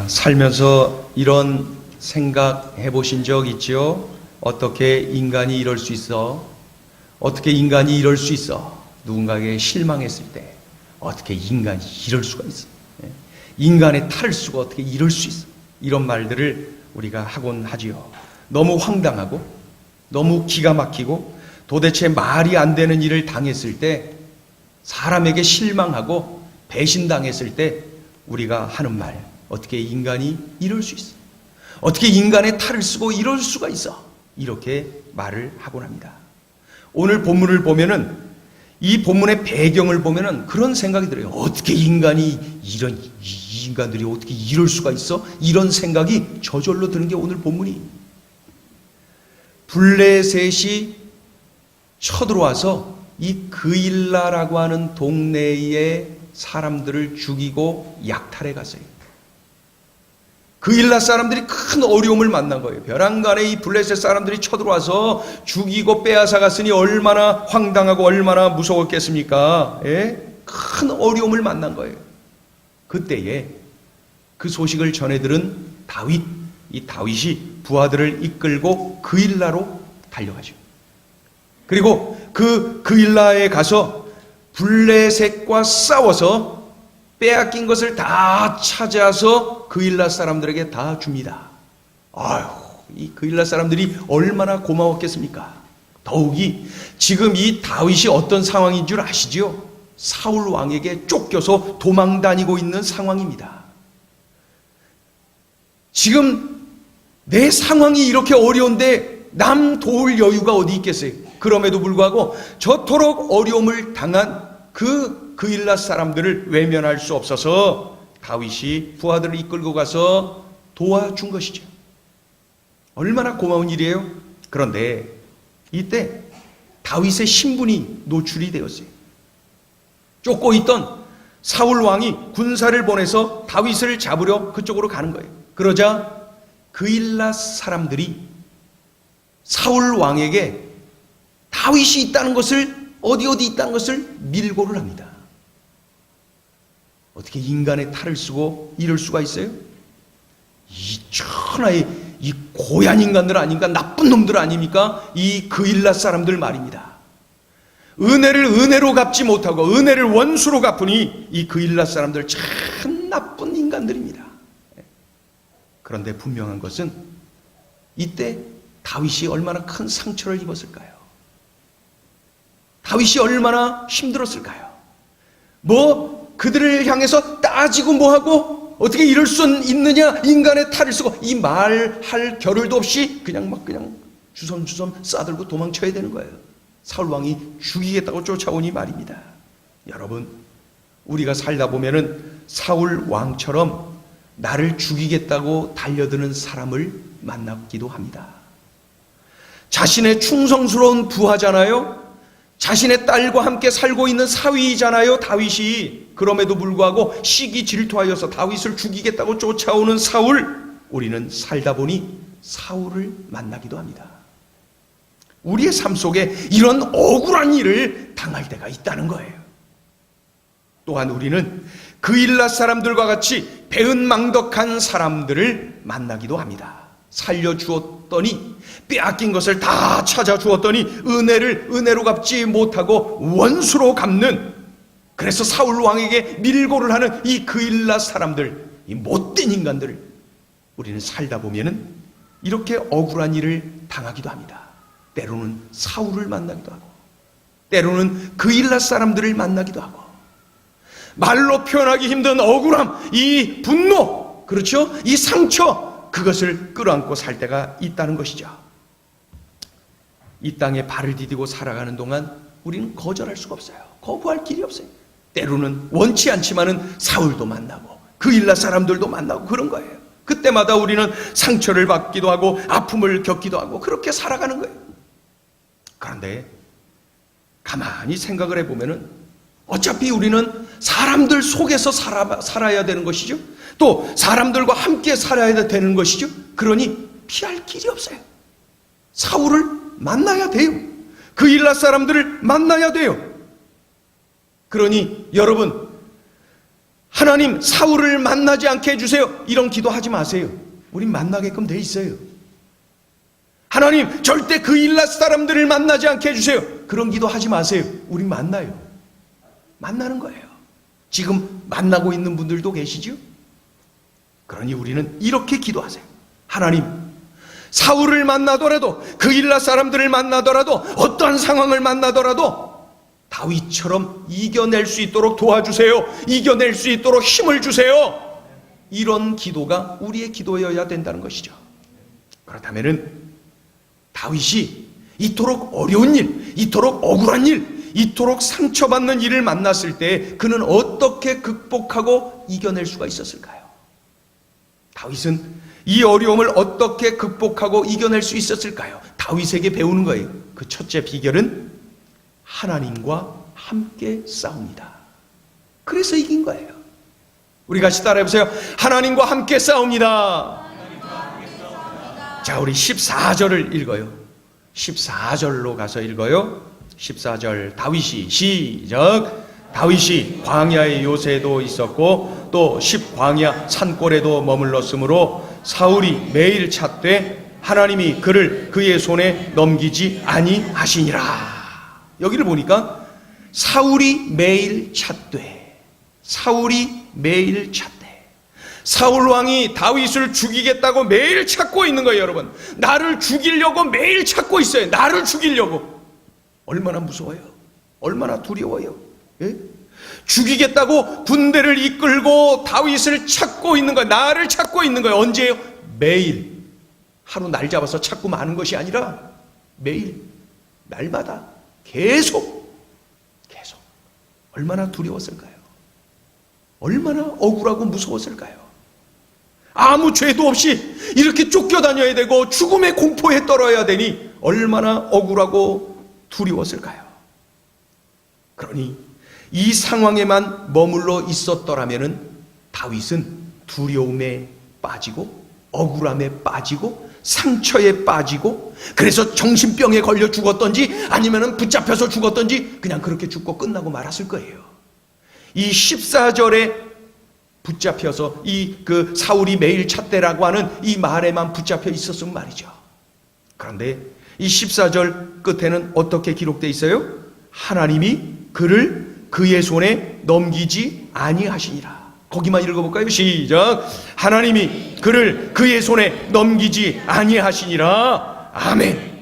살면서 이런 생각 해보신 적 있죠? 어떻게 인간이 이럴 수 있어? 어떻게 인간이 이럴 수 있어? 누군가에게 실망했을 때 어떻게 인간이 이럴 수가 있어? 인간의 탈수가 어떻게 이럴 수 있어? 이런 말들을 우리가 하곤 하지요. 너무 황당하고 너무 기가 막히고 도대체 말이 안 되는 일을 당했을 때, 사람에게 실망하고 배신당했을 때 우리가 하는 말, 어떻게 인간이 이럴 수 있어? 어떻게 인간의 탈을 쓰고 이럴 수가 있어? 이렇게 말을 하곤 합니다. 오늘 본문을 보면은, 이 본문의 배경을 보면은 그런 생각이 들어요. 어떻게 인간이 이 인간들이 어떻게 이럴 수가 있어? 이런 생각이 저절로 드는 게 오늘 본문이. 블레셋이 쳐들어와서 이 그일라라고 하는 동네의 사람들을 죽이고 약탈해 갔어요. 그일라 사람들이 큰 어려움을 만난 거예요. 벼랑간에 이 블레셋 사람들이 쳐들어와서 죽이고 빼앗아 갔으니 얼마나 황당하고 얼마나 무서웠겠습니까? 큰 어려움을 만난 거예요. 그때에 그 소식을 전해 들은 다윗, 이 다윗이 부하들을 이끌고 그일라로 달려가죠. 그리고 그일라에 가서 블레셋과 싸워서 빼앗긴 것을 다 찾아서 그일라 사람들에게 다 줍니다. 아유, 이 그일라 사람들이 얼마나 고마웠겠습니까? 더욱이 지금 이 다윗이 어떤 상황인 줄 아시죠? 사울 왕에게 쫓겨서 도망 다니고 있는 상황입니다. 지금 내 상황이 이렇게 어려운데 남 도울 여유가 어디 있겠어요? 그럼에도 불구하고 저토록 어려움을 당한 그일라 사람들을 외면할 수 없어서 다윗이 부하들을 이끌고 가서 도와준 것이죠. 얼마나 고마운 일이에요? 그런데 이때 다윗의 신분이 노출이 되었어요. 쫓고 있던 사울 왕이 군사를 보내서 다윗을 잡으려 그쪽으로 가는 거예요. 그러자 그일라 사람들이 사울 왕에게 다윗이 있다는 것을, 어디 있다는 것을 밀고를 합니다. 어떻게 인간의 탈을 쓰고 이럴 수가 있어요? 이 천하의 이 고얀 인간들 아닌가? 나쁜 놈들 아닙니까? 이 그일라 사람들 말입니다. 은혜를 은혜로 갚지 못하고 은혜를 원수로 갚으니 이 그일라 사람들 참 나쁜 인간들입니다. 그런데 분명한 것은 이때 다윗이 얼마나 큰 상처를 입었을까요? 다윗이 얼마나 힘들었을까요? 그들을 향해서 따지고 뭐하고 어떻게 이럴 수 있느냐, 인간의 탈을 쓰고, 이 말할 겨를도 없이 그냥 주섬주섬 싸들고 도망쳐야 되는 거예요. 사울 왕이 죽이겠다고 쫓아오니 말입니다. 여러분, 우리가 살다 보면은 사울 왕처럼 나를 죽이겠다고 달려드는 사람을 만나기도 합니다. 자신의 충성스러운 부하잖아요. 자신의 딸과 함께 살고 있는 사위이잖아요, 다윗이. 그럼에도 불구하고 시기 질투하여서 다윗을 죽이겠다고 쫓아오는 사울, 우리는 살다 보니 사울을 만나기도 합니다. 우리의 삶 속에 이런 억울한 일을 당할 때가 있다는 거예요. 또한 우리는 그일라 사람들과 같이 배은망덕한 사람들을 만나기도 합니다. 살려주었더니, 빼앗긴 것을 다 찾아주었더니 은혜로 갚지 못하고 원수로 갚는, 그래서 사울 왕에게 밀고를 하는 이 그일라 사람들, 이 못된 인간들을 우리는 살다 보면은 이렇게 억울한 일을 당하기도 합니다. 때로는 사울을 만나기도 하고, 때로는 그일라 사람들을 만나기도 하고, 말로 표현하기 힘든 억울함, 이 분노, 그렇죠? 이 상처, 그것을 끌어안고 살 때가 있다는 것이죠. 이 땅에 발을 디디고 살아가는 동안 우리는 거절할 수가 없어요. 거부할 길이 없어요. 때로는 원치 않지만은 사울도 만나고 그일라 사람들도 만나고 그런 거예요. 그때마다 우리는 상처를 받기도 하고 아픔을 겪기도 하고 그렇게 살아가는 거예요. 그런데 가만히 생각을 해보면은 어차피 우리는 사람들 속에서 살아야 되는 것이죠. 또 사람들과 함께 살아야 되는 것이죠. 그러니 피할 길이 없어요. 사울을 만나야 돼요. 그일라 사람들을 만나야 돼요. 그러니 여러분, 하나님, 사울을 만나지 않게 해주세요. 이런 기도 하지 마세요. 우린 만나게끔 돼 있어요. 하나님, 절대 그 일랏 사람들을 만나지 않게 해주세요. 그런 기도 하지 마세요. 우린 만나요. 만나는 거예요. 지금 만나고 있는 분들도 계시죠? 그러니 우리는 이렇게 기도하세요. 하나님, 사울을 만나더라도, 그 일랏 사람들을 만나더라도, 어떠한 상황을 만나더라도 다윗처럼 이겨낼 수 있도록 도와주세요. 이겨낼 수 있도록 힘을 주세요. 이런 기도가 우리의 기도여야 된다는 것이죠. 그렇다면은 다윗이 이토록 어려운 일, 이토록 억울한 일, 이토록 상처받는 일을 만났을 때 그는 어떻게 극복하고 이겨낼 수가 있었을까요? 다윗은 이 어려움을 어떻게 극복하고 이겨낼 수 있었을까요? 다윗에게 배우는 거예요. 그 첫째 비결은 하나님과 함께 싸웁니다. 그래서 이긴 거예요. 우리 같이 따라해보세요. 하나님과 함께 싸웁니다. 자, 우리 14절을 읽어요. 14절로 가서 읽어요. 14절 다윗이 시작. 다윗이 광야의 요새도 있었고 또 십광야 산골에도 머물렀으므로 사울이 매일 찾되 하나님이 그를 그의 손에 넘기지 아니하시니라. 여기를 보니까 사울이 매일 찾되, 사울이 매일 찾되, 사울 왕이 다윗을 죽이겠다고 매일 찾고 있는 거예요. 여러분, 나를 죽이려고 매일 찾고 있어요. 나를 죽이려고. 얼마나 무서워요. 얼마나 두려워요. 예? 죽이겠다고 군대를 이끌고 다윗을 찾고 있는 거예요. 나를 찾고 있는 거예요. 언제요? 매일. 하루 날 잡아서 찾고 마는 것이 아니라 매일, 날마다 계속 얼마나 두려웠을까요? 얼마나 억울하고 무서웠을까요? 아무 죄도 없이 이렇게 쫓겨다녀야 되고 죽음의 공포에 떨어야 되니 얼마나 억울하고 두려웠을까요? 그러니 이 상황에만 머물러 있었더라면 다윗은 두려움에 빠지고 억울함에 빠지고 상처에 빠지고 그래서 정신병에 걸려 죽었던지 아니면 붙잡혀서 죽었던지 그냥 그렇게 죽고 끝나고 말았을 거예요. 이 14절에 붙잡혀서 그 사울이 매일 찾대라고 하는 이 말에만 붙잡혀 있었으면 말이죠. 그런데 이 14절 끝에는 어떻게 기록되어 있어요? 하나님이 그를 그의 손에 넘기지 아니하시니라. 거기만 읽어볼까요? 시작. 하나님이 그를 그의 손에 넘기지 아니하시니라. 아멘.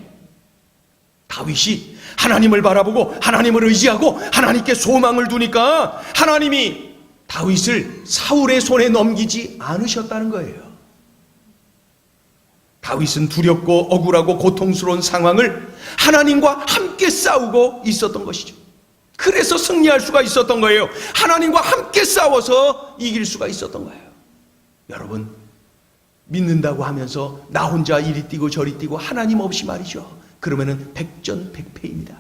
다윗이 하나님을 바라보고 하나님을 의지하고 하나님께 소망을 두니까 하나님이 다윗을 사울의 손에 넘기지 않으셨다는 거예요. 다윗은 두렵고 억울하고 고통스러운 상황을 하나님과 함께 싸우고 있었던 것이죠. 그래서 승리할 수가 있었던 거예요. 하나님과 함께 싸워서 이길 수가 있었던 거예요. 여러분, 믿는다고 하면서 나 혼자 이리 뛰고 저리 뛰고 하나님 없이 말이죠. 그러면은 백전백패입니다.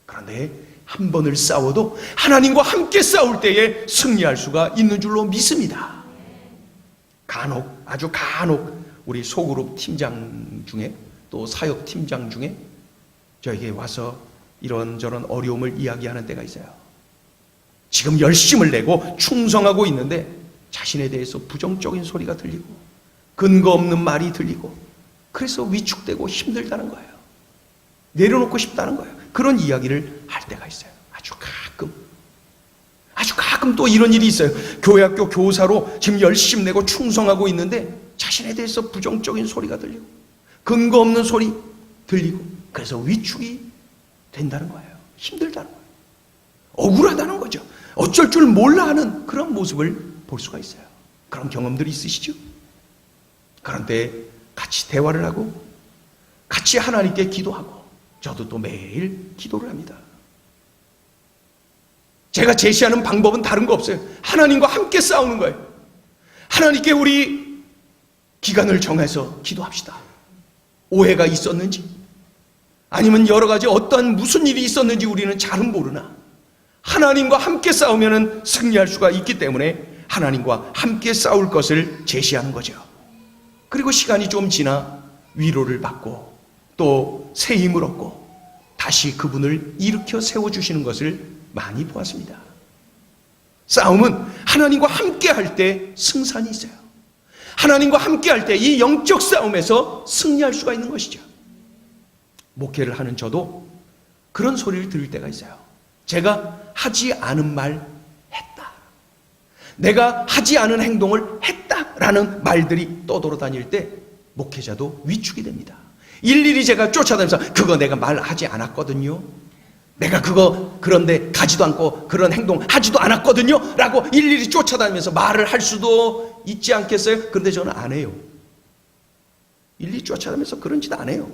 그런데 한 번을 싸워도 하나님과 함께 싸울 때에 승리할 수가 있는 줄로 믿습니다. 간혹, 아주 간혹 우리 소그룹 팀장 중에 또 사역 팀장 중에 저에게 와서 이런저런 어려움을 이야기하는 때가 있어요. 지금 열심을 내고 충성하고 있는데 자신에 대해서 부정적인 소리가 들리고 근거 없는 말이 들리고 그래서 위축되고 힘들다는 거예요. 내려놓고 싶다는 거예요. 그런 이야기를 할 때가 있어요. 아주 가끔 또 이런 일이 있어요. 교회학교 교사로 지금 열심 내고 충성하고 있는데 자신에 대해서 부정적인 소리가 들리고 근거 없는 소리 들리고 그래서 위축이 된다는 거예요. 힘들다는 거예요. 억울하다는 거죠. 어쩔 줄 몰라 하는 그런 모습을 볼 수가 있어요. 그런 경험들이 있으시죠? 그런데 같이 대화를 하고 같이 하나님께 기도하고 저도 또 매일 기도를 합니다. 제가 제시하는 방법은 다른 거 없어요. 하나님과 함께 싸우는 거예요. 하나님께 우리 기간을 정해서 기도합시다. 오해가 있었는지 아니면 여러 가지 어떠한 무슨 일이 있었는지 우리는 잘은 모르나 하나님과 함께 싸우면 승리할 수가 있기 때문에 하나님과 함께 싸울 것을 제시하는 거죠. 그리고 시간이 좀 지나 위로를 받고 또 새 힘을 얻고 다시 그분을 일으켜 세워주시는 것을 많이 보았습니다. 싸움은 하나님과 함께 할 때 승산이 있어요. 하나님과 함께 할 때 이 영적 싸움에서 승리할 수가 있는 것이죠. 목회를 하는 저도 그런 소리를 들을 때가 있어요. 제가 하지 않은 말 했다, 내가 하지 않은 행동을 했다라는 말들이 떠돌아다닐 때 목회자도 위축이 됩니다. 일일이 제가 쫓아다니면서 그거 내가 말하지 않았거든요, 내가 그거 그런데 가지도 않고 그런 행동 하지도 않았거든요 라고 일일이 쫓아다니면서 말을 할 수도 있지 않겠어요? 그런데 저는 안 해요. 일일이 쫓아다니면서 그런 짓 안 해요.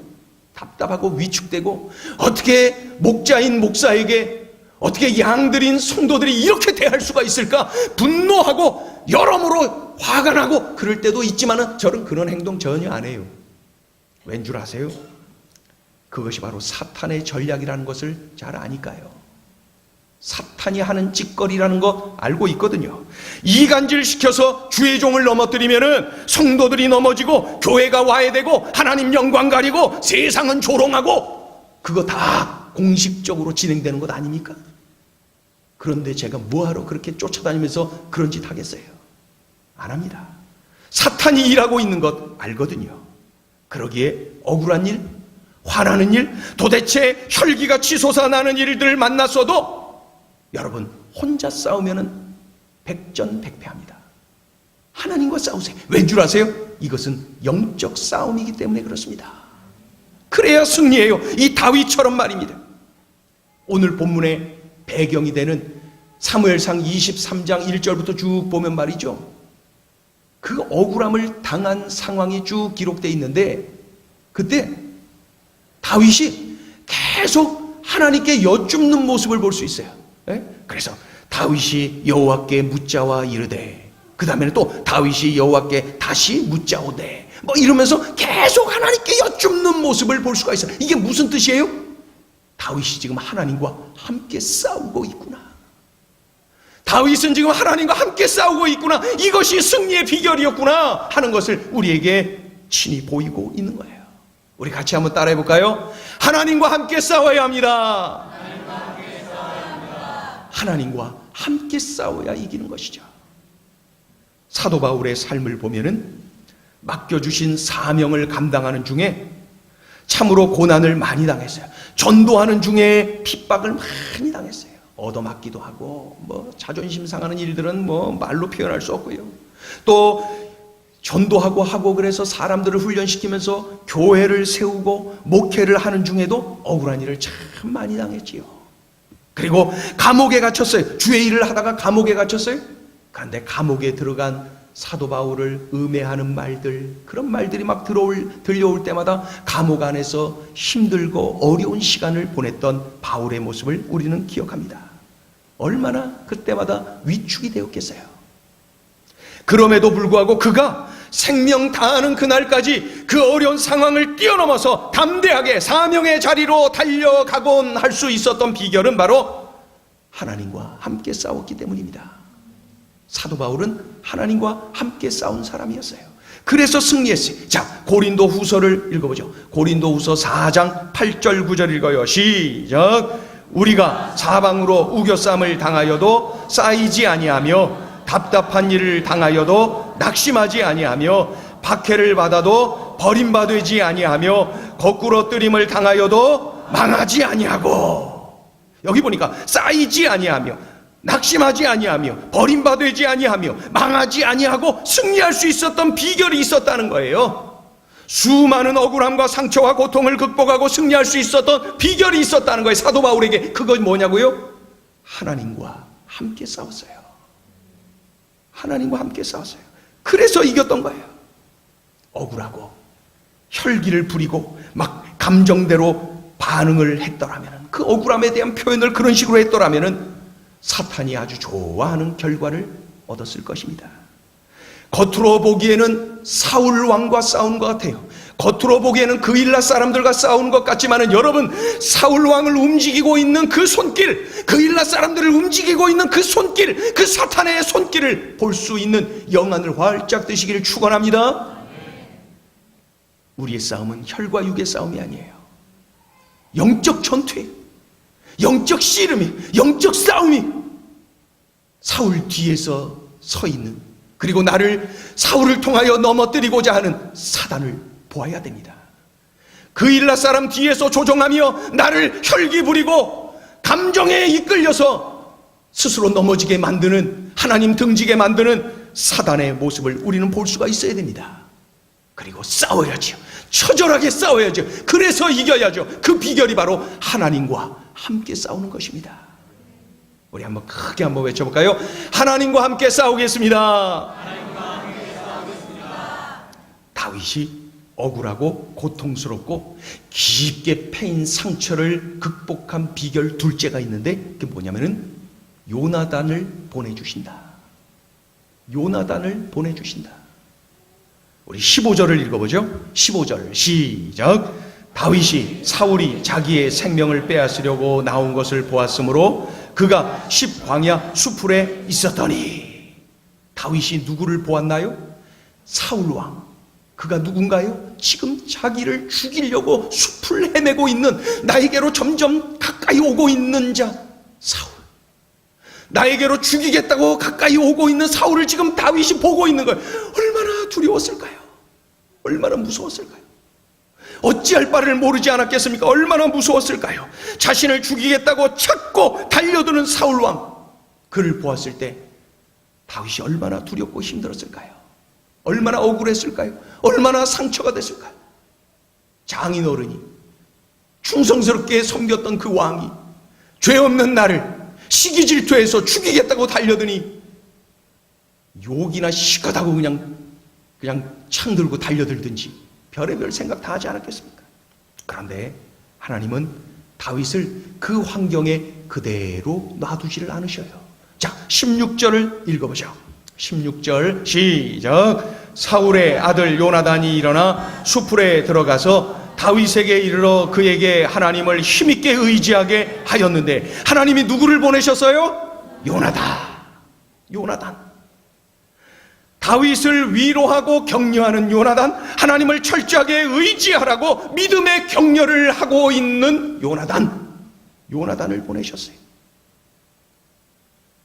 답답하고 위축되고, 어떻게 목자인 목사에게, 어떻게 양들인 성도들이 이렇게 대할 수가 있을까 분노하고 여러모로 화가 나고 그럴 때도 있지만은 저는 그런 행동 전혀 안 해요. 왠 줄 아세요? 그것이 바로 사탄의 전략이라는 것을 잘 아니까요. 사탄이 하는 짓거리라는 거 알고 있거든요. 이간질 시켜서 주의 종을 넘어뜨리면은 성도들이 넘어지고 교회가 와해되고 하나님 영광 가리고 세상은 조롱하고, 그거 다 공식적으로 진행되는 것 아닙니까? 그런데 제가 뭐하러 그렇게 쫓아다니면서 그런 짓 하겠어요? 안 합니다. 사탄이 일하고 있는 것 알거든요. 그러기에 억울한 일, 화나는 일, 도대체 혈기가 치솟아나는 일들을 만났어도 여러분, 혼자 싸우면은 백전백패합니다. 하나님과 싸우세요. 왠 줄 아세요? 이것은 영적 싸움이기 때문에 그렇습니다. 그래야 승리해요. 이 다윗처럼 말입니다. 오늘 본문의 배경이 되는 사무엘상 23장 1절부터 쭉 보면 말이죠, 그 억울함을 당한 상황이 쭉 기록되어 있는데, 그때 다윗이 계속 하나님께 여쭙는 모습을 볼 수 있어요. 그래서 다윗이 여호와께 묻자와 이르되, 그 다음에는 또 다윗이 여호와께 다시 묻자오되, 뭐 이러면서 계속 하나님께 여쭙는 모습을 볼 수가 있어요. 이게 무슨 뜻이에요? 다윗이 지금 하나님과 함께 싸우고 있구나, 다윗은 지금 하나님과 함께 싸우고 있구나, 이것이 승리의 비결이었구나 하는 것을 우리에게 친히 보이고 있는 거예요. 우리 같이 한번 따라해 볼까요? 하나님과 함께 싸워야 합니다. 하나님과 함께 싸워야 이기는 것이죠. 사도 바울의 삶을 보면은 맡겨주신 사명을 감당하는 중에 참으로 고난을 많이 당했어요. 전도하는 중에 핍박을 많이 당했어요. 얻어맞기도 하고, 뭐 자존심 상하는 일들은 뭐 말로 표현할 수 없고요. 또 전도하고 그래서 사람들을 훈련시키면서 교회를 세우고 목회를 하는 중에도 억울한 일을 참 많이 당했지요. 그리고 감옥에 갇혔어요. 주의 일을 하다가 감옥에 갇혔어요. 그런데 감옥에 들어간 사도 바울을 음해하는 말들, 그런 말들이 막 들려올 때마다 감옥 안에서 힘들고 어려운 시간을 보냈던 바울의 모습을 우리는 기억합니다. 얼마나 그때마다 위축이 되었겠어요. 그럼에도 불구하고 그가 생명 다하는 그날까지 그 어려운 상황을 뛰어넘어서 담대하게 사명의 자리로 달려가곤 할 수 있었던 비결은 바로 하나님과 함께 싸웠기 때문입니다. 사도 바울은 하나님과 함께 싸운 사람이었어요. 그래서 승리했어요. 자, 고린도 후서를 읽어보죠. 고린도 후서 4장 8절 9절 읽어요. 시작. 우리가 사방으로 우겨쌈을 당하여도 쌓이지 아니하며 답답한 일을 당하여도 낙심하지 아니하며 박해를 받아도 버림받지 아니하며 거꾸로 뜨림을 당하여도 망하지 아니하고, 여기 보니까 쌓이지 아니하며 낙심하지 아니하며 버림받지 아니하며 망하지 아니하고 승리할 수 있었던 비결이 있었다는 거예요. 수많은 억울함과 상처와 고통을 극복하고 승리할 수 있었던 비결이 있었다는 거예요. 사도 바울에게. 그건 뭐냐고요? 하나님과 함께 싸웠어요. 하나님과 함께 싸웠어요. 그래서 이겼던 거예요. 억울하고 혈기를 부리고 막 감정대로 반응을 했더라면, 그 억울함에 대한 표현을 그런 식으로 했더라면 사탄이 아주 좋아하는 결과를 얻었을 것입니다. 겉으로 보기에는 사울 왕과 싸운 것 같아요. 겉으로 보기에는 그일라 사람들과 싸우는 것 같지만은 여러분, 사울 왕을 움직이고 있는 그 손길, 그일라 사람들을 움직이고 있는 그 손길, 그 사탄의 손길을 볼 수 있는 영안을 활짝 뜨시기를 축원합니다. 우리의 싸움은 혈과 육의 싸움이 아니에요. 영적 전투예요. 영적 씨름이, 영적 싸움이. 사울 뒤에서 서 있는, 그리고 나를 사울을 통하여 넘어뜨리고자 하는 사단을 보아야 됩니다. 그 일라 사람 뒤에서 조종하며 나를 혈기 부리고 감정에 이끌려서 스스로 넘어지게 만드는, 하나님 등지게 만드는 사단의 모습을 우리는 볼 수가 있어야 됩니다. 그리고 싸워야죠. 처절하게 싸워야죠. 그래서 이겨야죠. 그 비결이 바로 하나님과 함께 싸우는 것입니다. 우리 한번 크게 한번 외쳐볼까요? 하나님과 함께 싸우겠습니다. 하나님과 함께 싸우겠습니다. 다윗이 억울하고 고통스럽고 깊게 패인 상처를 극복한 비결 둘째가 있는데, 그게 뭐냐면은 요나단을 보내주신다. 요나단을 보내주신다. 우리 15절을 읽어보죠. 15절 시작. 다윗이 사울이 자기의 생명을 빼앗으려고 나온 것을 보았으므로 그가 십광야 수풀에 있었더니. 다윗이 누구를 보았나요? 사울왕. 그가 누군가요? 지금 자기를 죽이려고 숲을 헤매고 있는, 나에게로 점점 가까이 오고 있는 자 사울. 나에게로 죽이겠다고 가까이 오고 있는 사울을 지금 다윗이 보고 있는 거예요. 얼마나 두려웠을까요? 얼마나 무서웠을까요? 어찌할 바를 모르지 않았겠습니까? 얼마나 무서웠을까요? 자신을 죽이겠다고 찾고 달려드는 사울왕, 그를 보았을 때 다윗이 얼마나 두렵고 힘들었을까요? 얼마나 억울했을까요? 얼마나 상처가 됐을까요? 장인어른이 충성스럽게 섬겼던 그 왕이 죄 없는 나를 시기 질투해서 죽이겠다고 달려드니 욕이나 시컷하고 그냥 창 들고 달려들든지 별의별 생각 다 하지 않았겠습니까? 그런데 하나님은 다윗을 그 환경에 그대로 놔두지를 않으셔요. 자, 16절을 읽어보죠. 16절 시작. 사울의 아들 요나단이 일어나 수풀에 들어가서 다윗에게 이르러 그에게 하나님을 힘있게 의지하게 하였는데, 하나님이 누구를 보내셨어요? 요나단. 다윗을 위로하고 격려하는 요나단, 하나님을 철저하게 의지하라고 믿음의 격려를 하고 있는 요나단을 보내셨어요.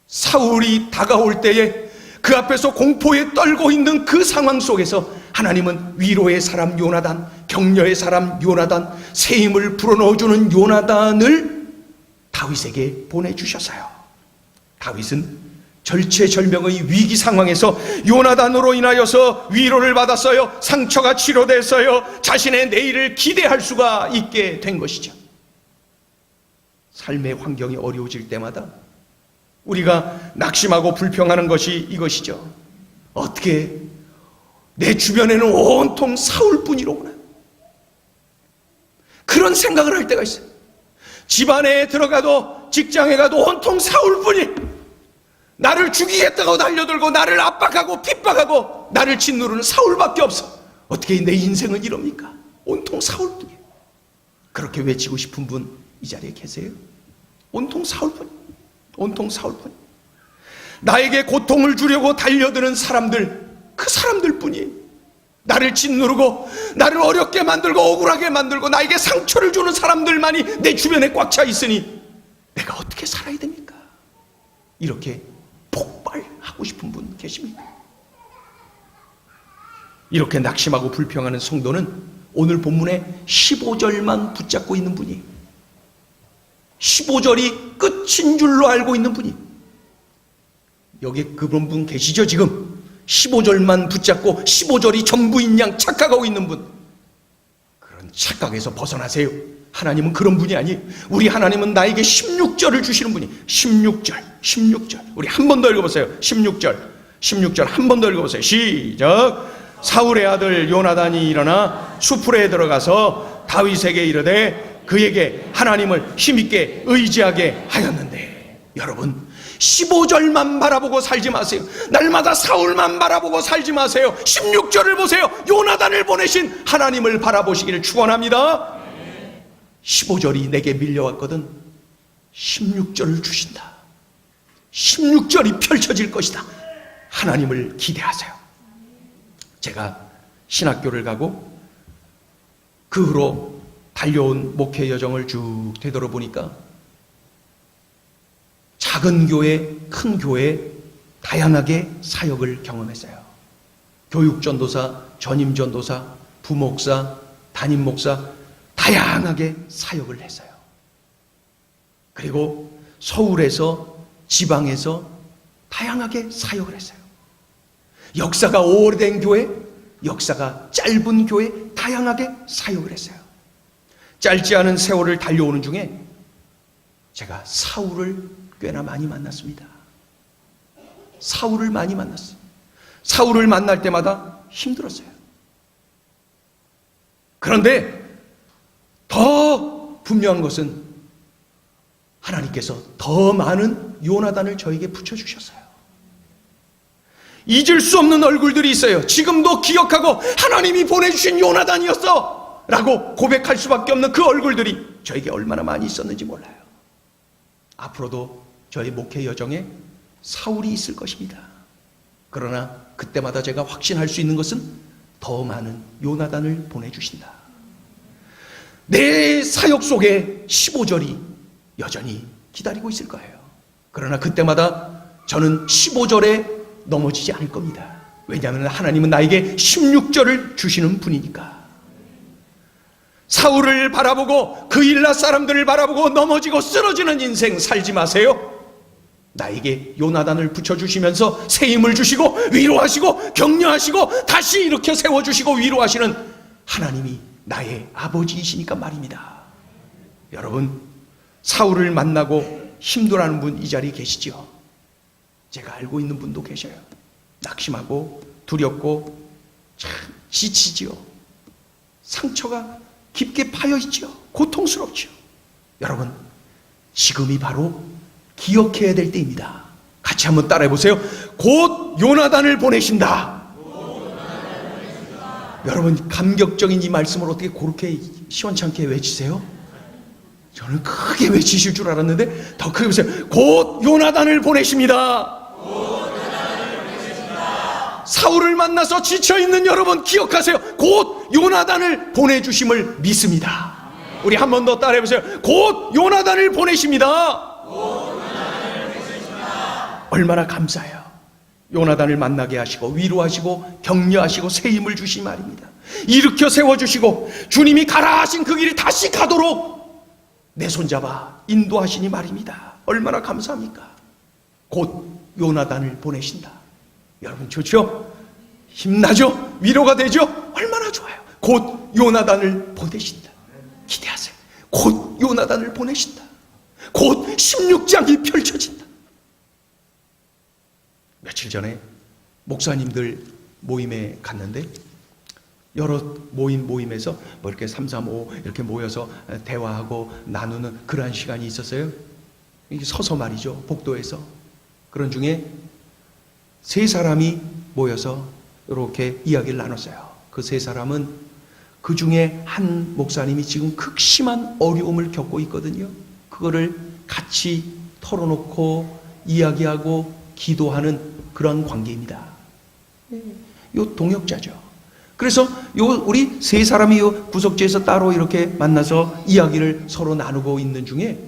사울이 다가올 때에 그 앞에서 공포에 떨고 있는 그 상황 속에서 하나님은 위로의 사람 요나단, 격려의 사람 요나단, 새 힘을 불어넣어주는 요나단을 다윗에게 보내주셨어요. 다윗은 절체절명의 위기 상황에서 요나단으로 인하여서 위로를 받았어요. 상처가 치료됐어요. 자신의 내일을 기대할 수가 있게 된 것이죠. 삶의 환경이 어려워질 때마다 우리가 낙심하고 불평하는 것이 이것이죠. 어떻게 내 주변에는 온통 사울뿐이로구나, 그런 생각을 할 때가 있어요. 집안에 들어가도 직장에 가도 온통 사울뿐이 나를 죽이겠다고 달려들고 나를 압박하고 핍박하고 나를 짓누르는 사울밖에 없어. 어떻게 내 인생은 이럽니까? 온통 사울뿐이에요. 그렇게 외치고 싶은 분 이 자리에 계세요? 온통 사울뿐. 나에게 고통을 주려고 달려드는 사람들, 그 사람들 뿐이에요. 나를 짓누르고 나를 어렵게 만들고 억울하게 만들고 나에게 상처를 주는 사람들만이 내 주변에 꽉 차 있으니 내가 어떻게 살아야 됩니까? 이렇게 폭발하고 싶은 분 계십니까? 이렇게 낙심하고 불평하는 성도는 오늘 본문에 15절만 붙잡고 있는 분이, 15절이 끝인 줄로 알고 있는 분이, 여기 그런 분 계시죠? 지금 15절만 붙잡고 15절이 전부인 양 착각하고 있는 분, 그런 착각에서 벗어나세요. 하나님은 그런 분이 아니에요. 우리 하나님은 나에게 16절을 주시는 분이. 16절 우리 한 번 더 읽어보세요. 16절 한 번 더 읽어보세요. 시작. 사울의 아들 요나단이 일어나 수풀에 들어가서 다윗에게 이르되 그에게 하나님을 힘있게 의지하게 하였는데. 여러분, 15절만 바라보고 살지 마세요. 날마다 사울만 바라보고 살지 마세요. 16절을 보세요. 요나단을 보내신 하나님을 바라보시기를 축원합니다. 15절이 내게 밀려왔거든 16절을 주신다. 16절이 펼쳐질 것이다. 하나님을 기대하세요. 제가 신학교를 가고 그 후로 달려온 목회 여정을 쭉 되돌아보니까 작은 교회, 큰 교회 다양하게 사역을 경험했어요. 교육전도사, 전임전도사, 부목사, 담임목사 다양하게 사역을 했어요. 그리고 서울에서 지방에서 다양하게 사역을 했어요. 역사가 오래된 교회, 역사가 짧은 교회 다양하게 사역을 했어요. 짧지 않은 세월을 달려오는 중에 제가 사울을 꽤나 많이 만났습니다. 사울을 많이 만났어요. 사울을 만날 때마다 힘들었어요. 그런데 더 분명한 것은 하나님께서 더 많은 요나단을 저에게 붙여주셨어요. 잊을 수 없는 얼굴들이 있어요. 지금도 기억하고 하나님이 보내주신 요나단이었어 라고 고백할 수밖에 없는 그 얼굴들이 저에게 얼마나 많이 있었는지 몰라요. 앞으로도 저의 목회 여정에 사울이 있을 것입니다. 그러나 그때마다 제가 확신할 수 있는 것은 더 많은 요나단을 보내주신다. 내 사역 속에 15절이 여전히 기다리고 있을 거예요. 그러나 그때마다 저는 15절에 넘어지지 않을 겁니다. 왜냐하면 하나님은 나에게 16절을 주시는 분이니까. 사울을 바라보고 그 일라 사람들을 바라보고 넘어지고 쓰러지는 인생 살지 마세요. 나에게 요나단을 붙여주시면서 새 힘을 주시고 위로하시고 격려하시고 다시 일으켜 세워주시고 위로하시는 하나님이 나의 아버지이시니까 말입니다. 여러분, 사울을 만나고 힘들어하는 분 이 자리에 계시죠? 제가 알고 있는 분도 계셔요. 낙심하고 두렵고 참 지치지요. 상처가 깊게 파여있지요. 고통스럽지요. 여러분, 지금이 바로 기억해야 될 때입니다. 같이 한번 따라해 보세요. 곧 요나단을 보내신다. 여러분, 감격적인 이 말씀을 어떻게 그렇게 시원찮게 외치세요? 저는 크게 외치실 줄 알았는데 더 크게 보세요. 곧 요나단을 보내십니다. 사울을 만나서 지쳐있는 여러분 기억하세요. 곧 요나단을 보내주심을 믿습니다. 우리 한 번 더 따라해 보세요. 곧 요나단을 보내십니다. 얼마나 감사해요. 요나단을 만나게 하시고 위로하시고 격려하시고 새 힘을 주시 말입니다. 일으켜 세워주시고 주님이 가라 하신 그 길을 다시 가도록 내 손잡아 인도하시니 말입니다. 얼마나 감사합니까? 곧 요나단을 보내신다. 여러분 좋죠? 힘나죠? 위로가 되죠? 얼마나 좋아요. 곧 요나단을 보내신다. 기대하세요. 곧 요나단을 보내신다. 곧 16장이 펼쳐진다. 며칠 전에 목사님들 모임에 갔는데 여러 모임에서 뭐 이렇게 3, 3, 5 이렇게 모여서 대화하고 나누는 그러한 시간이 있었어요. 서서 말이죠. 복도에서. 그런 중에 세 사람이 모여서 이렇게 이야기를 나눴어요. 그 세 사람은 그 중에 한 목사님이 지금 극심한 어려움을 겪고 있거든요. 그거를 같이 털어놓고 이야기하고 기도하는 그런 관계입니다. 요 동역자죠. 그래서 우리 세 사람이 요 구석지에서 따로 이렇게 만나서 이야기를 서로 나누고 있는 중에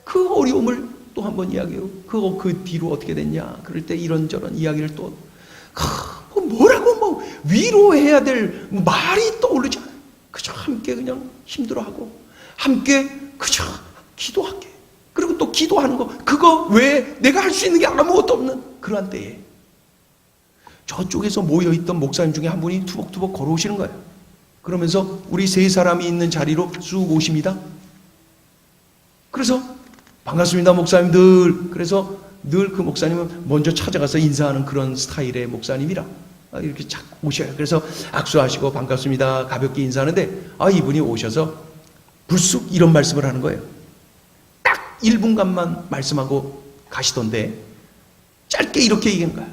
그 어려움을 또 한번 이야기해요. 그 뒤로 어떻게 됐냐. 그럴 때 이런저런 이야기를 또 뭐라고 위로해야 될 말이 떠오르지 않아요. 그저 함께 그냥 힘들어하고 함께 그저 기도할게. 그리고 또 기도하는 거 그거 외에 내가 할 수 있는 게 아무것도 없는 그러한 때에 저쪽에서 모여있던 목사님 중에 한 분이 투벅투벅 걸어오시는 거예요. 그러면서 우리 세 사람이 있는 자리로 쑥 오십니다. 그래서 반갑습니다 목사님들. 그래서 늘 그 목사님은 먼저 찾아가서 인사하는 그런 스타일의 목사님이라 이렇게 착 오셔요. 그래서 악수하시고 반갑습니다 가볍게 인사하는데 이분이 오셔서 불쑥 이런 말씀을 하는 거예요. 딱 1분간만 말씀하고 가시던데 짧게 이렇게 얘기한 거야.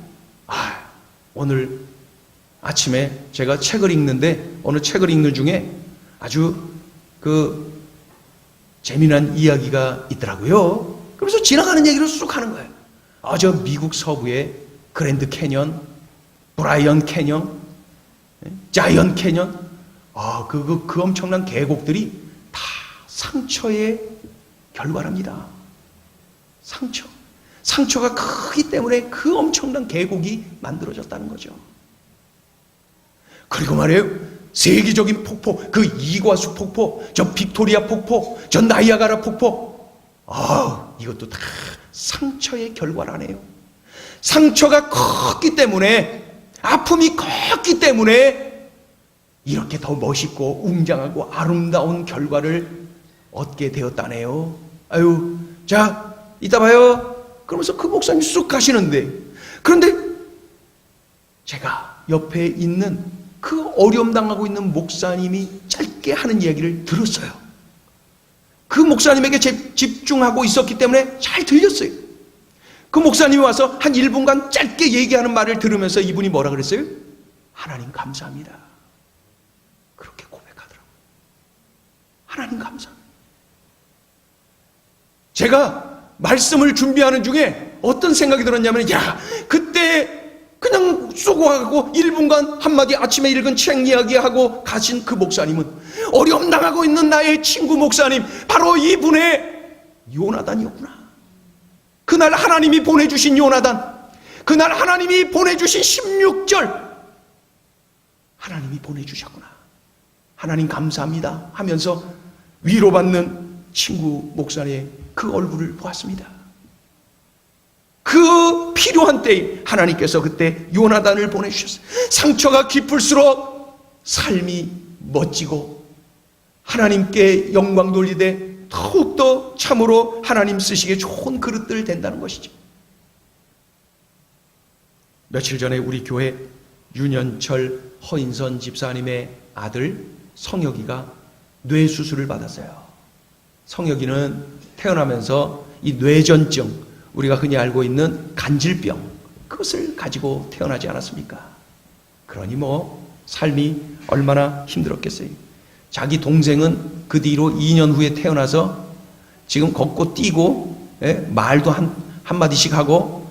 오늘 아침에 제가 책을 읽는데 어느 책을 읽는 중에 아주 그 재미난 이야기가 있더라고요. 그래서 지나가는 얘기를 쑥 하는 거예요. 저 미국 서부의 그랜드 캐년, 브라이언 캐년, 자이언트 캐년, 그 엄청난 계곡들이 다 상처의 결과랍니다. 상처. 상처가 크기 때문에 그 엄청난 계곡이 만들어졌다는 거죠. 그리고 말이에요, 세계적인 폭포, 그 이과수 폭포, 저 빅토리아 폭포, 저 나이아가라 폭포, 이것도 다 상처의 결과라네요. 상처가 컸기 때문에, 아픔이 컸기 때문에 이렇게 더 멋있고 웅장하고 아름다운 결과를 얻게 되었다네요. 아유, 자, 이따 봐요. 그러면서 그 목사님 쑥 가시는데, 그런데 제가 옆에 있는 그 어려움 당하고 있는 목사님이 짧게 하는 이야기를 들었어요. 그 목사님에게 집중하고 있었기 때문에 잘 들렸어요. 그 목사님이 와서 한 1분간 짧게 얘기하는 말을 들으면서 이분이 뭐라 그랬어요? 하나님 감사합니다. 그렇게 고백하더라고요. 하나님 감사합니다. 제가 말씀을 준비하는 중에 어떤 생각이 들었냐면, 그때 그냥 쏘고하고 1분간 한마디 아침에 읽은 책 이야기하고 가신 그 목사님은 어려움 당하고 있는 나의 친구 목사님, 바로 이분의 요나단이었구나. 그날 하나님이 보내주신 요나단, 그날 하나님이 보내주신 16절, 하나님이 보내주셨구나. 하나님 감사합니다 하면서 위로받는 친구 목사님의 그 얼굴을 보았습니다. 그 필요한 때에 하나님께서 그때 요나단을 보내주셨어요. 상처가 깊을수록 삶이 멋지고 하나님께 영광 돌리되 더욱더 참으로 하나님 쓰시기에 좋은 그릇들 된다는 것이죠. 며칠 전에 우리 교회 윤현철 허인선 집사님의 아들 성혁이가 뇌수술을 받았어요. 성혁이는 태어나면서 이 뇌전증, 우리가 흔히 알고 있는 간질병, 그것을 가지고 태어나지 않았습니까? 그러니 삶이 얼마나 힘들었겠어요. 자기 동생은 그 뒤로 2년 후에 태어나서 지금 걷고 뛰고, 말도 한마디씩 하고,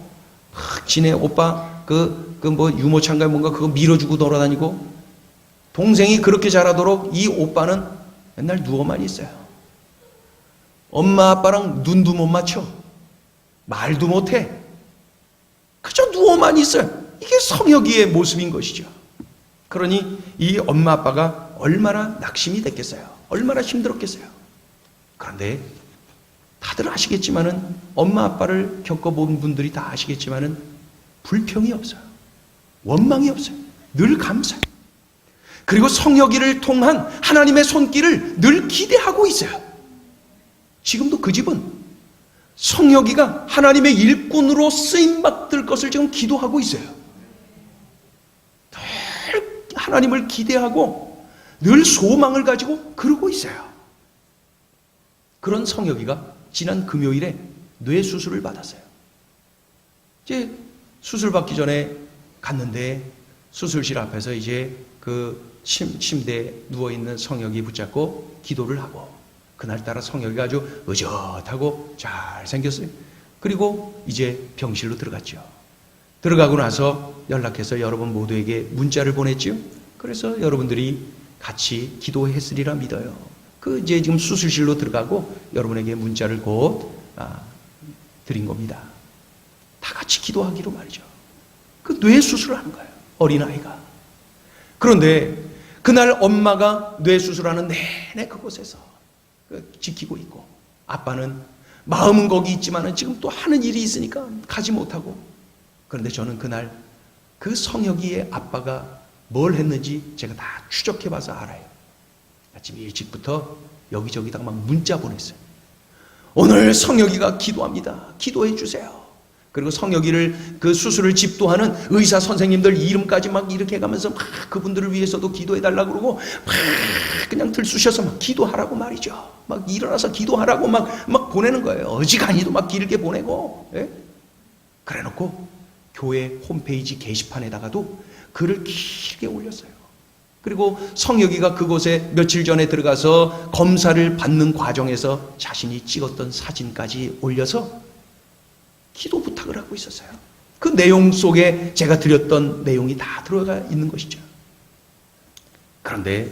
지네 오빠 유모차인가 뭔가 그거 밀어주고 돌아다니고, 동생이 그렇게 자라도록 이 오빠는 맨날 누워만 있어요. 엄마 아빠랑 눈도 못 맞춰. 말도 못해. 그저 누워만 있어요. 이게 성혁이의 모습인 것이죠. 그러니 이 엄마 아빠가 얼마나 낙심이 됐겠어요. 얼마나 힘들었겠어요. 그런데 다들 아시겠지만은, 엄마 아빠를 겪어본 분들이 다 아시겠지만은 불평이 없어요. 원망이 없어요. 늘 감사해요. 그리고 성혁이를 통한 하나님의 손길을 늘 기대하고 있어요. 지금도 그 집은 성혁이가 하나님의 일꾼으로 쓰임받을 것을 지금 기도하고 있어요. 늘 하나님을 기대하고 늘 소망을 가지고 그러고 있어요. 그런 성혁이가 지난 금요일에 뇌수술을 받았어요. 이제 수술 받기 전에 갔는데 수술실 앞에서 이제 그 침대에 누워있는 성혁이 붙잡고 기도를 하고, 그날따라 성혁이가 아주 의젓하고 잘생겼어요. 그리고 이제 병실로 들어갔죠. 들어가고 나서 연락해서 여러분 모두에게 문자를 보냈죠. 그래서 여러분들이 같이 기도했으리라 믿어요. 이제 지금 수술실로 들어가고 여러분에게 문자를 곧 드린 겁니다. 다 같이 기도하기로 말이죠. 그 뇌 수술을 하는 거예요. 어린아이가. 그런데 그날 엄마가 뇌 수술하는 내내 그곳에서 지키고 있고, 아빠는 마음은 거기 있지만은 지금 또 하는 일이 있으니까 가지 못하고. 그런데 저는 그날 그 성혁이의 아빠가 뭘 했는지 제가 다 추적해봐서 알아요. 아침 일찍부터 여기저기다가 막 문자 보냈어요. 오늘 성혁이가 기도합니다. 기도해 주세요. 그리고 성혁이를 그 수술을 집도하는 의사 선생님들 이름까지 막 이렇게 해가면서 막 그분들을 위해서도 기도해달라고 그러고, 막 그냥 들쑤셔서 막 기도하라고 말이죠. 막 일어나서 기도하라고 막 보내는 거예요. 어지간히도 막 길게 보내고. 그래 놓고 교회 홈페이지 게시판에다가도 글을 길게 올렸어요. 그리고 성혁이가 그곳에 며칠 전에 들어가서 검사를 받는 과정에서 자신이 찍었던 사진까지 올려서 기도 부탁을 하고 있었어요. 그 내용 속에 제가 드렸던 내용이 다 들어가 있는 것이죠. 그런데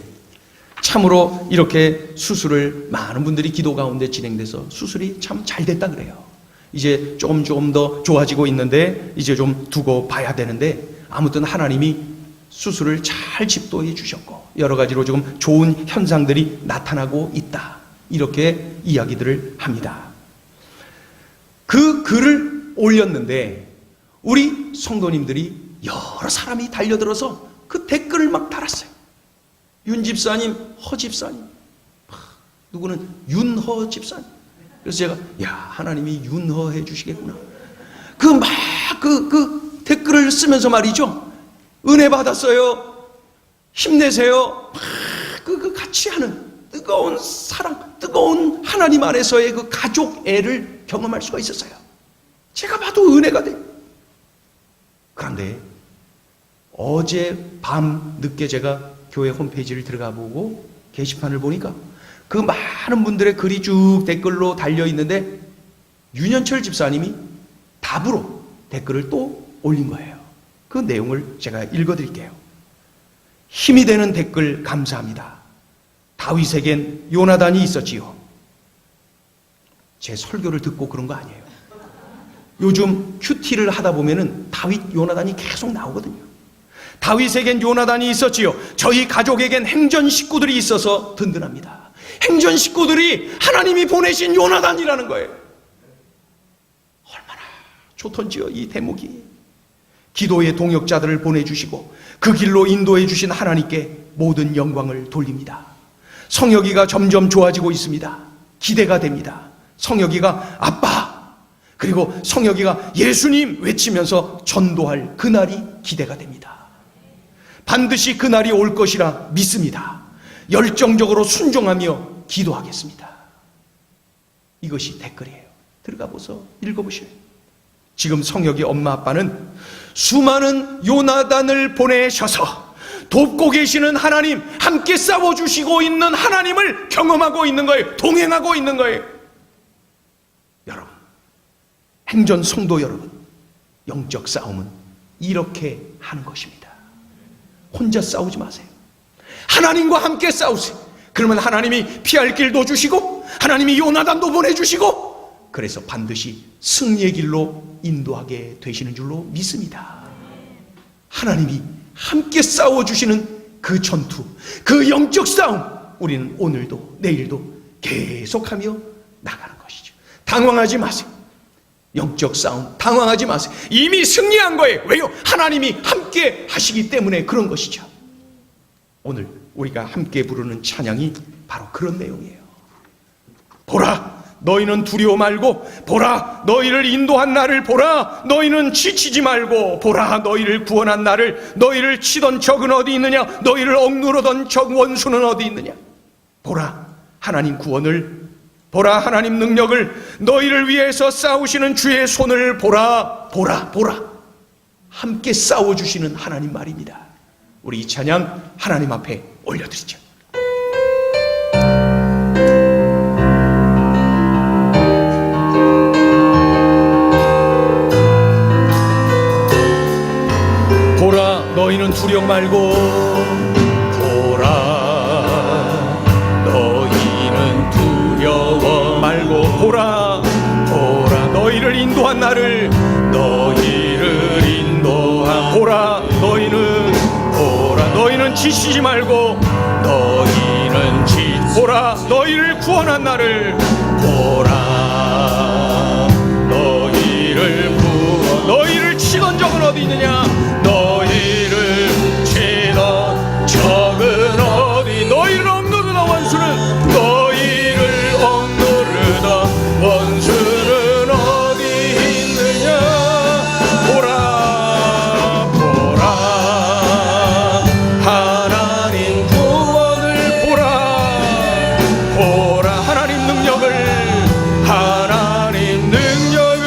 참으로 이렇게 수술을 많은 분들이 기도 가운데 진행돼서 수술이 참 잘 됐다 그래요. 이제 조금 더 좋아지고 있는데 이제 좀 두고 봐야 되는데, 아무튼 하나님이 수술을 잘 집도해 주셨고 여러 가지로 지금 좋은 현상들이 나타나고 있다, 이렇게 이야기들을 합니다. 그 글을 올렸는데 우리 성도님들이 여러 사람이 달려들어서 그 댓글을 막 달았어요. 윤 집사님, 허 집사님, 누구는 윤허 집사님. 그래서 제가 하나님이 윤허해 주시겠구나. 그 댓글을 쓰면서 말이죠, 은혜 받았어요, 힘내세요, 그 같이 하는 뜨거운 사랑, 뜨거운 하나님 안에서의 그 가족 애를 경험할 수가 있었어요. 제가 봐도 은혜가 돼요. 그런데 어제 밤 늦게 제가 교회 홈페이지를 들어가 보고 게시판을 보니까 그 많은 분들의 글이 쭉 댓글로 달려 있는데 윤현철 집사님이 답으로 댓글을 또 올린 거예요. 그 내용을 제가 읽어드릴게요. 힘이 되는 댓글 감사합니다. 다윗에겐 요나단이 있었지요. 제 설교를 듣고 그런 거 아니에요. 요즘 큐티를 하다 보면은 다윗 요나단이 계속 나오거든요. 다윗에겐 요나단이 있었지요. 저희 가족에겐 행전 식구들이 있어서 든든합니다. 행전 식구들이 하나님이 보내신 요나단이라는 거예요. 얼마나 좋던지요, 이 대목이. 기도의 동역자들을 보내주시고 그 길로 인도해 주신 하나님께 모든 영광을 돌립니다. 성혁이가 점점 좋아지고 있습니다. 기대가 됩니다. 성혁이가 아빠, 그리고 성혁이가 예수님 외치면서 전도할 그날이 기대가 됩니다. 반드시 그날이 올 것이라 믿습니다. 열정적으로 순종하며 기도하겠습니다. 이것이 댓글이에요. 들어가 보서 읽어보세요. 지금 성혁이 엄마 아빠는 수많은 요나단을 보내셔서 돕고 계시는 하나님, 함께 싸워주시고 있는 하나님을 경험하고 있는 거예요. 동행하고 있는 거예요. 여러분, 행전 성도 여러분, 영적 싸움은 이렇게 하는 것입니다. 혼자 싸우지 마세요. 하나님과 함께 싸우세요. 그러면 하나님이 피할 길도 주시고 하나님이 요나단도 보내주시고, 그래서 반드시 승리의 길로 인도하게 되시는 줄로 믿습니다. 하나님이 함께 싸워주시는 그 전투, 그 영적 싸움, 우리는 오늘도 내일도 계속하며 나가는 것이죠. 당황하지 마세요. 영적 싸움 당황하지 마세요. 이미 승리한 거예요. 왜요? 하나님이 함께 하시기 때문에 그런 것이죠. 오늘 우리가 함께 부르는 찬양이 바로 그런 내용이에요. 보라, 너희는 두려워 말고, 보라, 너희를 인도한 나를 보라, 너희는 지치지 말고, 보라, 너희를 구원한 나를, 너희를 치던 적은 어디 있느냐, 너희를 억누르던 적 원수는 어디 있느냐. 보라, 하나님 구원을, 보라, 하나님 능력을, 너희를 위해서 싸우시는 주의 손을 보라, 보라, 보라. 함께 싸워주시는 하나님 말입니다. 우리 이 찬양 하나님 앞에 올려드리죠. 보라, 너희는 두려워 말고, 보라, 너희는 두려워 말고, 보라, 보라, 너희를 인도한 나를, 너희를 인도한, 보라, 너희는 지치지 말고, 너희는 보라, 너희를 구원한 나를, 보라, 너희를 구원, 너희를 치던 적은 어디 있느냐, 너희를 치던 적은 어디, 너희를 억누르던 원수는, 너희를 억누르던 원수는 어디 있느냐. 보라, 보라, 하나님 구원을 보라, 보라, 하나님 능력을, 하나님 능력을,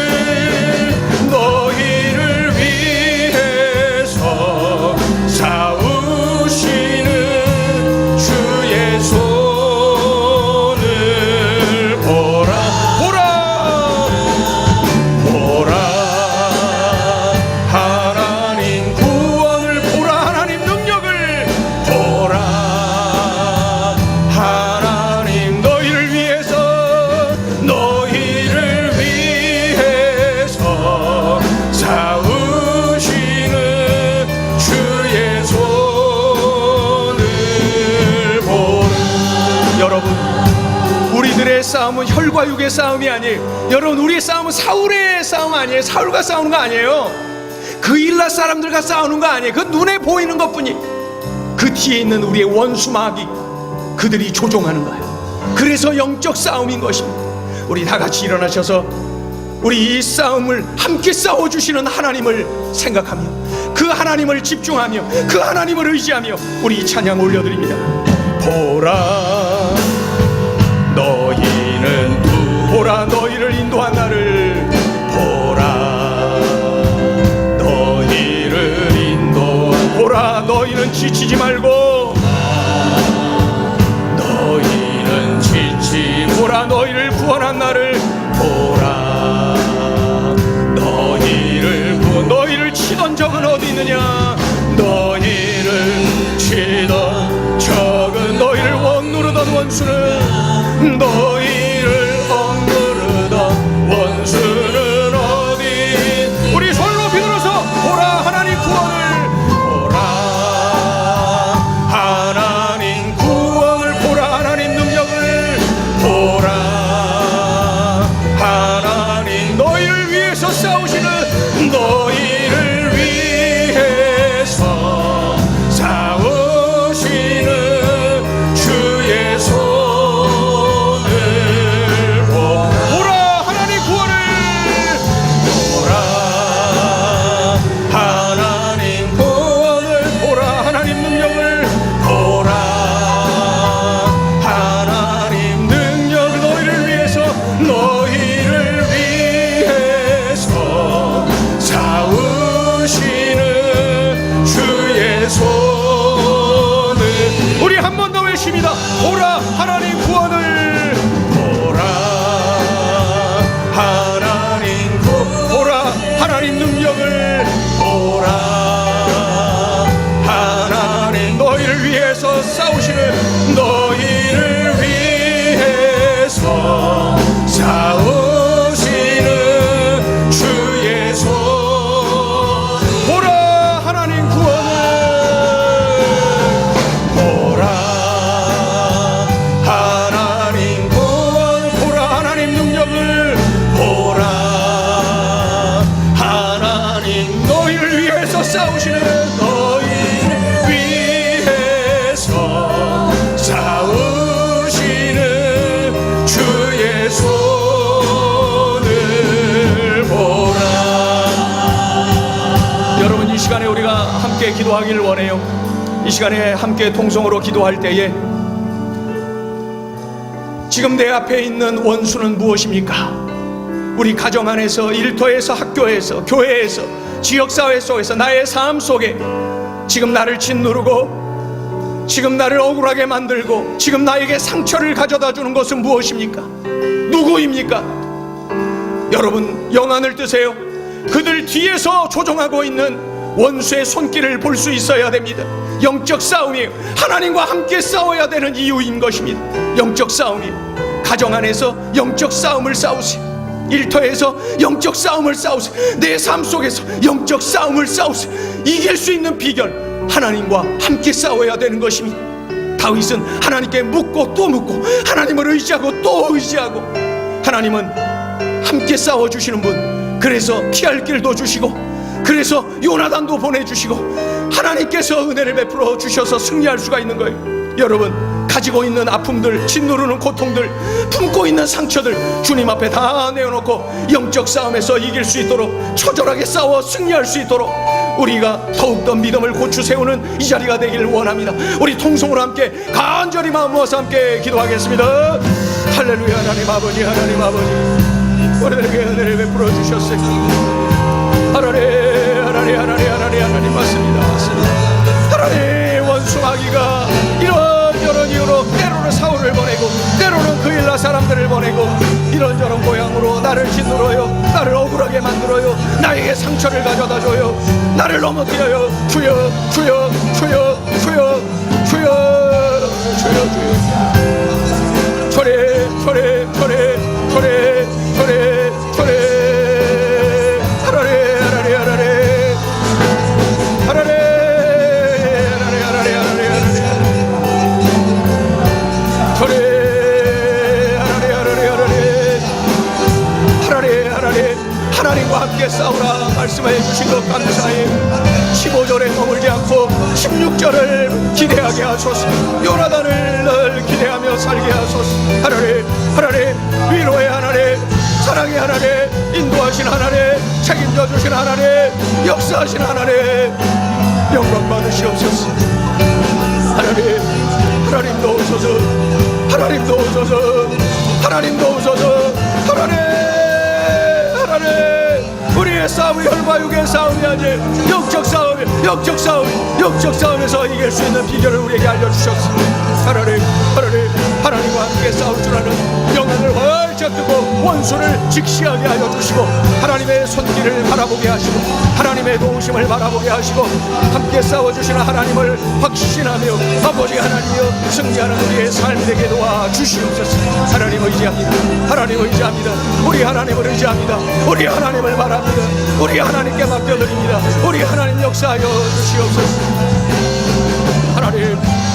너희를 위해 싸움은 혈과 육의 싸움이 아니에요. 여러분, 우리의 싸움은 사울의 싸움 아니에요. 사울과 싸우는 거 아니에요. 그 일라 사람들과 싸우는 거 아니에요. 그 눈에 보이는 것뿐이에요. 그 뒤에 있는 우리의 원수 마귀, 그들이 조종하는 거예요. 그래서 영적 싸움인 것입니다. 우리 다 같이 일어나셔서 우리 이 싸움을 함께 싸워주시는 하나님을 생각하며 그 하나님을 집중하며 그 하나님을 의지하며 우리 이 찬양 올려드립니다. 보라 너희를 인도한 나를 보라 너희를 인도한 보라 너희는 지치지 말고 너희는 지치 보라 너희를 구원한 나를 보라 너희를 치던 적은 어디 있느냐 너희를 치던 적은 너희를 억누르던 원수는 너희를 억누르던 원수는 어디 우리 손 높이 들어서 보라 하나님 구원을 보라 하나님 구원을 보라 하나님 능력을 보라 하나님 너희를 위해서 싸우시는 너희를 위해서 싸우시는 주의 손을 보라 하나님 구원을 보라 하나님 구원을 보라 하나님 능력을 보라 하나님 능력 너희를 위해서 싸우시는 주의 손을 우리 한 번 더 외칩니다. 보라 하나님 구원을 보라 하나님 보라 하나님 능력을 보라 하나님 너희를 위해서 싸우시는 너희를 위해서 싸우시는 주의 손 보라 하나님 구원을 보라 하나님 구원 보라 하나님 능력을 보라 하나님 너희를 위해서 싸우시는 너희를 위해서 싸우시는 주의 손을 보라. 여러분 이 시간에 우리가 함께 기도하기를 원해요. 이 시간에 함께 통성으로 기도할 때에 지금 내 앞에 있는 원수는 무엇입니까? 우리 가정 안에서 일터에서 학교에서 교회에서 지역사회 속에서 나의 삶 속에 지금 나를 짓누르고 지금 나를 억울하게 만들고 지금 나에게 상처를 가져다 주는 것은 무엇입니까? 누구입니까? 여러분 영안을 뜨세요. 그들 뒤에서 조종하고 있는 원수의 손길을 볼 수 있어야 됩니다. 영적 싸움이에요. 하나님과 함께 싸워야 되는 이유인 것입니다. 영적 싸움이에요. 가정 안에서 영적 싸움을 싸우세요. 일터에서 영적 싸움을 싸우세요. 내 삶 속에서 영적 싸움을 싸우세요. 이길 수 있는 비결 하나님과 함께 싸워야 되는 것입니다. 다윗은 하나님께 묻고 또 묻고 하나님을 의지하고 또 의지하고 하나님은 함께 싸워주시는 분 그래서 피할 길도 주시고 그래서 요나단도 보내주시고 하나님께서 은혜를 베풀어 주셔서 승리할 수가 있는 거예요. 여러분 가지고 있는 아픔들 짓누르는 고통들 품고 있는 상처들 주님 앞에 다 내어놓고 영적 싸움에서 이길 수 있도록 처절하게 싸워 승리할 수 있도록 우리가 더욱더 믿음을 고추 세우는 이 자리가 되기를 원합니다. 우리 통성으로 함께 간절히 마음 모아서 함께 기도하겠습니다. 할렐루야. 하나님 아버지 하나님 아버지 우리들에게 은혜를 베풀어 주셨어요. 하나님 맞습니다. 하나님 원수 마귀가 이런저런 이유로 때로는 사울을 보내고 때로는 그 일라 사람들을 보내고 이런저런 모양으로 나를 짓누러요. 나를 억울하게 만들어요. 나에게 상처를 가져다 줘요. 나를 넘어뜨려요. 주여 주여 주여 주여 주여 주여 주여 저래 저래 저래 저래 저래 저래 주신 것 감사해. 15절에 머물지 않고 16절을 기대하게 하소서. 요나단을 늘 기대하며 살게 하소서. 하나님 위로의 하나님, 사랑의 하나님, 인도하신 하나님, 책임져 주신 하나님, 역사하신 하나님, 영광 받으시옵소서. 하나님 도우소서. 하나님 도우소서. 하나님 도우소서. 하나님 우리의 싸움이 혈과 육의 싸움이 아니 영적 싸움에서 이길 수 있는 비결을 우리에게 알려주셨습니다. 하나님과 함께 싸울 줄 아는 영광을 활짝 뜨고 원수를 직시하게 하여 주시고, 하나님의 손길을 바라보게 하시고, 하나님의 도우심을 바라보게 하시고, 함께 싸워주시는 하나님을 확신하며 아버지 하나님이여 승리하는 우리의 삶이 되게 도와주시옵소서. 하나님 의지합니다. 우리 하나님을 의지합니다. 우리 하나님을 바랍니다. 우리 하나님께 맡겨드립니다. 우리 하나님 역사하여 주시옵소서.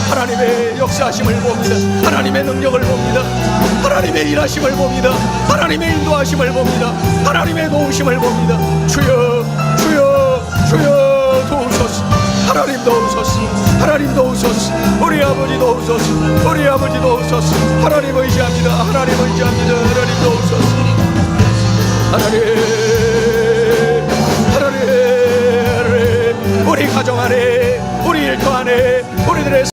하나님의 역사하심을 봅니다. 하나님의 능력을 봅니다. 하나님의 일하심을 봅니다. 하나님의 인도하심을 봅니다. 하나님의 도우심을 봅니다. 주여 도우소서. 하나님 도우소서. 우리 아버지 도우소서. 하나님 의지합니다. 하나님 도우소서. 하나님 우리 가정 안에